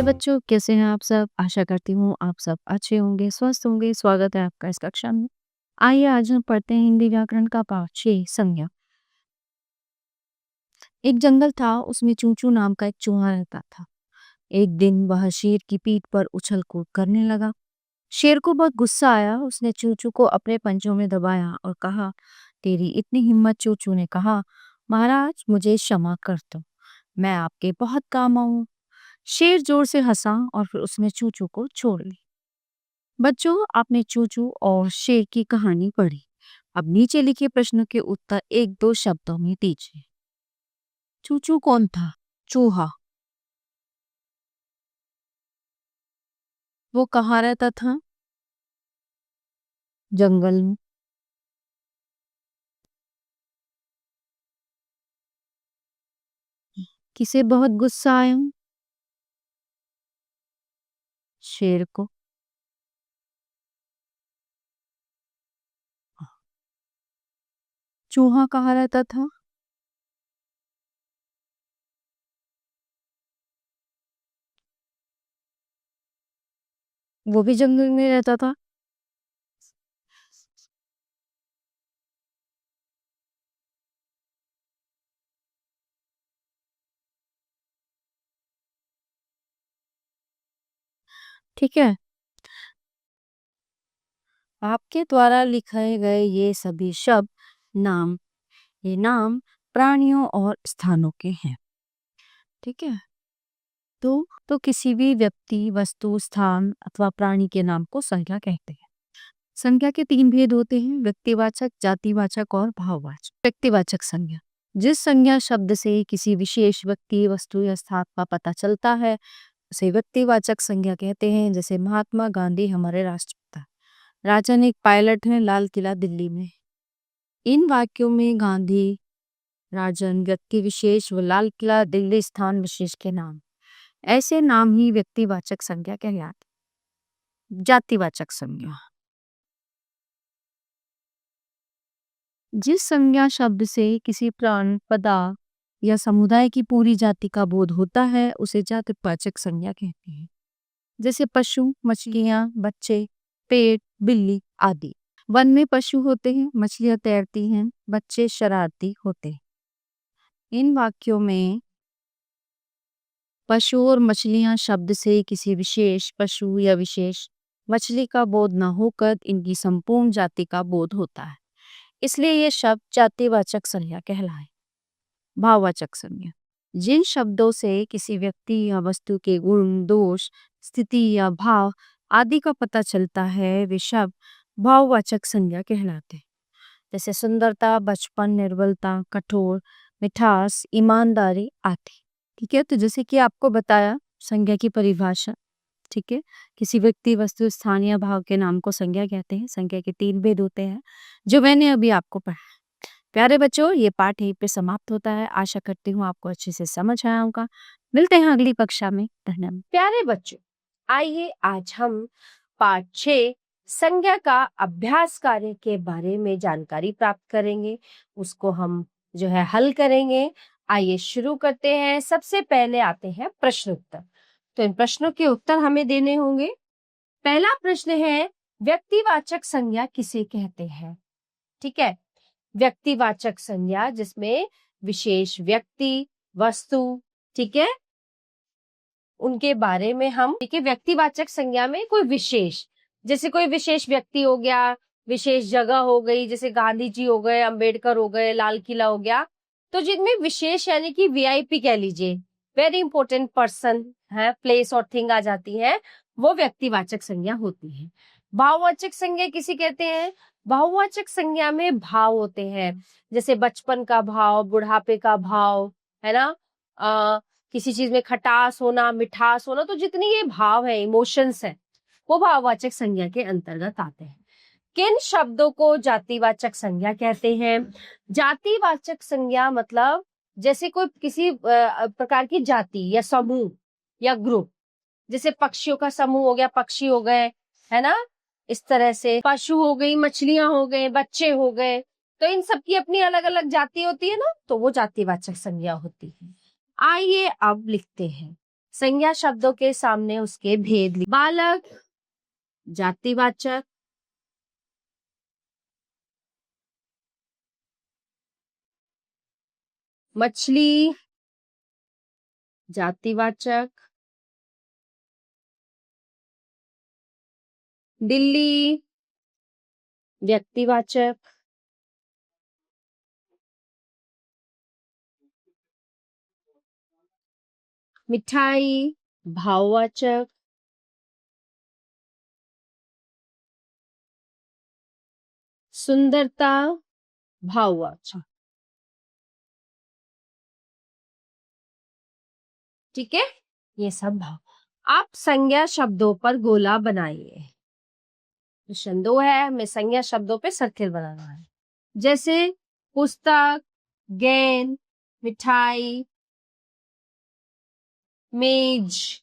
प्यारे बच्चों, कैसे हैं आप सब? आशा करती हूँ आप सब अच्छे होंगे, स्वस्थ होंगे। स्वागत है आपका इस कक्षा में। आइए आज हम पढ़ते हैं हिंदी व्याकरण का पाठ 6 संज्ञा। एक जंगल था, उसमें चूचू नाम का एक चूहा रहता था। एक दिन वह शेर की पीठ पर उछल कूद करने लगा। शेर को बहुत गुस्सा आया। उसने चूचू को अपने पंजों में दबाया और कहा, तेरी इतनी हिम्मत? चूचू ने कहा, महाराज मुझे क्षमा कर दो, मैं आपके बहुत काम आऊं। शेर जोर से हंसा और फिर उसने चूचू को छोड़ ली। बच्चों, आपने चूचू और शेर की कहानी पढ़ी। अब नीचे लिखे प्रश्नों के उत्तर एक दो शब्दों में दीजिए। चूचू कौन था? चूहा। वो कहाँ रहता था? जंगल में। किसे बहुत गुस्सा आया? शेर को। चूहा कहाँ रहता था? वो भी जंगल में रहता था। ठीक है। आपके द्वारा लिखे गए ये सभी शब्द नाम, ये नाम प्राणियों और स्थानों के हैं। ठीक है। तो किसी भी व्यक्ति, वस्तु, स्थान अथवा प्राणी के नाम को संज्ञा कहते हैं। संज्ञा के 3 भेद होते हैं: व्यक्तिवाचक, जातिवाचक और भाववाचक। व्यक्तिवाचक संज्ञा, जिस संज्ञा शब्द से किसी विशेष व्यक्ति, वस्तु या स्थान का पता चलता है उसे व्यक्तिवाचक संज्ञा कहते हैं। जैसे महात्मा गांधी हमारे राष्ट्रपिता, राजन एक पायलट है, लाल किला दिल्ली में। इन वाक्यों में गांधी, राजन, व्यक्ति विशेष व लाल किला दिल्ली स्थान विशेष के नाम, ऐसे नाम ही व्यक्तिवाचक संज्ञा कहलाते। जातिवाचक संज्ञा, जिस संज्ञा शब्द से किसी प्राण, पदार्थ या समुदाय की पूरी जाति का बोध होता है उसे जातिवाचक संज्ञा कहते हैं। जैसे पशु, मछलियां, बच्चे, पेड़, बिल्ली आदि। वन में पशु होते हैं, मछलियां तैरती हैं, बच्चे शरारती होते हैं। इन वाक्यों में पशु और मछलियां शब्द से किसी विशेष पशु या विशेष मछली का बोध न होकर इनकी संपूर्ण जाति का बोध होता है, इसलिए ये शब्द जातिवाचक संज्ञा कहलाए। भाववाचक संज्ञा, जिन शब्दों से किसी व्यक्ति या वस्तु के गुण, दोष, स्थिति या भाव आदि का पता चलता है वे शब्द भाववाचक संज्ञा कहलाते हैं। जैसे सुंदरता, बचपन, निर्बलता, कठोर, मिठास, ईमानदारी आदि। ठीक है। तो जैसे कि आपको बताया संज्ञा की परिभाषा। ठीक है। किसी व्यक्ति, वस्तु, स्थान या भाव के नाम को संज्ञा कहते हैं। संज्ञा के 3 भेद होते हैं जो मैंने अभी आपको पढ़ा। प्यारे बच्चों, ये पाठ यहीं पे समाप्त होता है। आशा करती हूँ आपको अच्छे से समझ आया होगा। मिलते हैं अगली कक्षा में। धन्यवाद। प्यारे बच्चों, आइए आज हम पाठ 6 संज्ञा का अभ्यास कार्य के बारे में जानकारी प्राप्त करेंगे। उसको हम जो है हल करेंगे। आइए शुरू करते हैं। सबसे पहले आते हैं प्रश्न उत्तर। तो इन प्रश्नों के उत्तर हमें देने होंगे। पहला प्रश्न है, व्यक्तिवाचक संज्ञा किसे कहते हैं? ठीक है। व्यक्तिवाचक संज्ञा जिसमें विशेष व्यक्ति, वस्तु, ठीक है, उनके बारे में हम, देखिए व्यक्तिवाचक संज्ञा में कोई विशेष, जैसे कोई विशेष व्यक्ति हो गया, विशेष जगह हो गई, जैसे गांधी जी हो गए, अंबेडकर हो गए, लाल किला हो गया। तो जिनमें विशेष यानी कि वीआईपी कह लीजिए, वेरी इंपॉर्टेंट पर्सन है, प्लेस और थिंग आ जाती है, वो व्यक्तिवाचक संज्ञा होती है। भाववाचक संज्ञा किसे कहते हैं? भाववाचक संज्ञा में भाव होते हैं, जैसे बचपन का भाव, बुढ़ापे का भाव, है ना, किसी चीज में खटास होना, मिठास होना, तो जितनी ये भाव है, इमोशंस है, वो भाववाचक संज्ञा के अंतर्गत आते हैं। किन शब्दों को जातिवाचक संज्ञा कहते हैं? जातिवाचक संज्ञा मतलब जैसे कोई किसी प्रकार की जाति या समूह या ग्रुप, जैसे पक्षियों का समूह हो गया, पक्षी हो गए, है ना, इस तरह से पशु हो गई, मछलियां हो गए, बच्चे हो गए, तो इन सब की अपनी अलग अलग जाति होती है ना, तो वो जातिवाचक संज्ञा होती है। आइए अब लिखते हैं। संज्ञा शब्दों के सामने उसके भेद बालक जातिवाचक, मछली जातिवाचक, दिल्ली व्यक्तिवाचक, मिठाई भाववाचक, सुंदरता भाववाचक। ठीक है, ये सब भाव। आप संज्ञा शब्दों पर गोला बनाइए। क्वेश्चन 2 है, हमें संज्ञा शब्दों पे सर्किल बनाना है। जैसे पुस्तक, गेंद, मिठाई, मेज,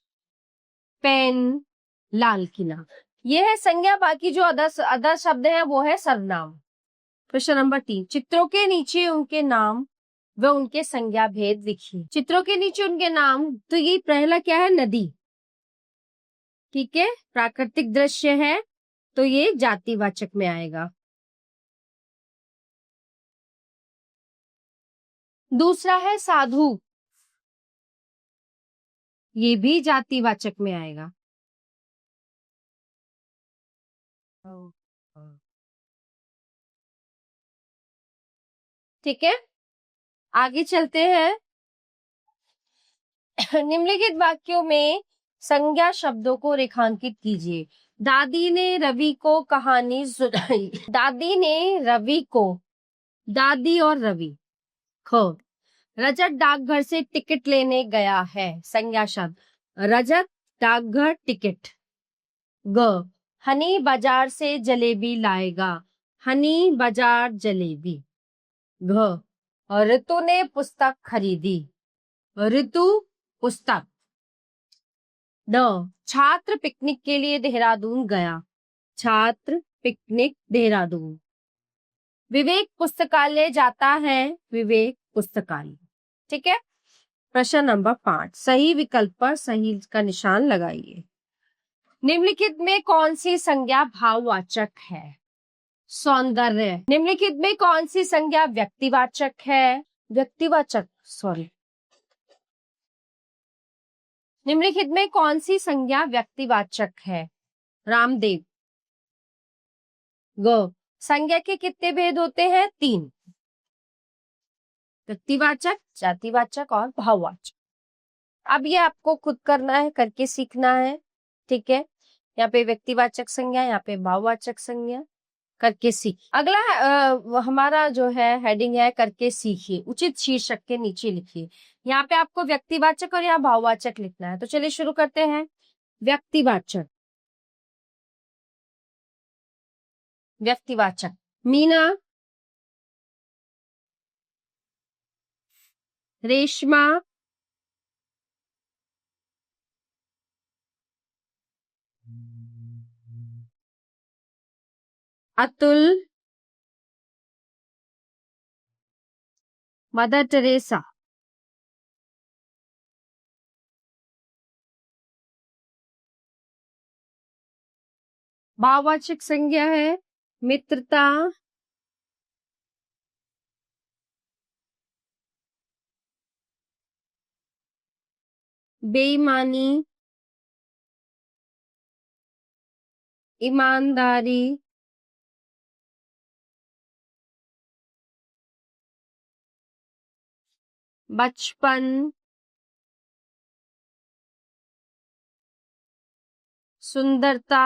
पेन, लाल किला, ये है संज्ञा। बाकी जो अदर शब्द है वो है सर्वनाम। क्वेश्चन नंबर 3, चित्रों के नीचे उनके नाम व उनके संज्ञा भेद लिखिए। चित्रों के नीचे उनके नाम, तो ये पहला क्या है, नदी। ठीक है, प्राकृतिक दृश्य है तो ये जातिवाचक में आएगा। दूसरा है साधु, ये भी जातिवाचक में आएगा। ठीक है, आगे चलते हैं। निम्नलिखित वाक्यों में संज्ञा शब्दों को रेखांकित कीजिए। दादी ने रवि को कहानी सुनाई। दादी ने रवि को, दादी और रवि। ख, रजत डाकघर से टिकट लेने गया है। संज्ञा शब्द, रजत डाकघर टिकट। ग, हनी बाजार से जलेबी लाएगा। हनी बाजार जलेबी। घ, ऋतु ने पुस्तक खरीदी। ऋतु पुस्तक। ड, छात्र पिकनिक के लिए देहरादून गया। छात्र पिकनिक देहरादून। विवेक पुस्तकालय जाता है। विवेक पुस्तकालय। ठीक है, प्रश्न नंबर 5, सही विकल्प पर सही का निशान लगाइए। निम्नलिखित में कौन सी संज्ञा भाववाचक है? सौंदर्य। निम्नलिखित में कौन सी संज्ञा व्यक्तिवाचक है? व्यक्तिवाचक, सॉरी। निम्नलिखित में कौन सी संज्ञा व्यक्तिवाचक है? रामदेव। ग, संज्ञा के कितने भेद होते हैं? 3, व्यक्तिवाचक, जातिवाचक और भाववाचक। अब ये आपको खुद करना है, करके सीखना है। ठीक है, यहाँ पे व्यक्तिवाचक संज्ञा, यहाँ पे भाववाचक संज्ञा, करके सीख। अगला हमारा जो है हेडिंग है करके सीखिए। उचित शीर्षक के नीचे लिखिए। यहाँ पे आपको व्यक्तिवाचक और यहाँ भाववाचक लिखना है। तो चलिए शुरू करते हैं। व्यक्तिवाचक। व्यक्तिवाचक, मीना, रेशमा, अतुल, मदर टेरेसा। भाववाचक संज्ञा है मित्रता, बेईमानी, ईमानदारी, बचपन, सुंदरता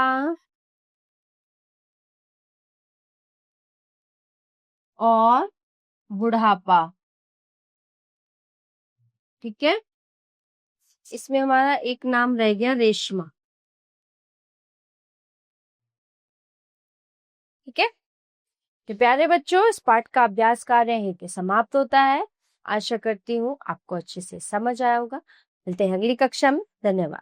और बुढ़ापा। ठीक है, इसमें हमारा एक नाम रह गया, रेशमा। ठीक है, तो प्यारे बच्चों, इस पाठ का अभ्यास कार्य यहीं पे समाप्त होता है। आशा करती हूँ आपको अच्छे से समझ आया होगा। मिलते हैं अगली कक्षा में। धन्यवाद।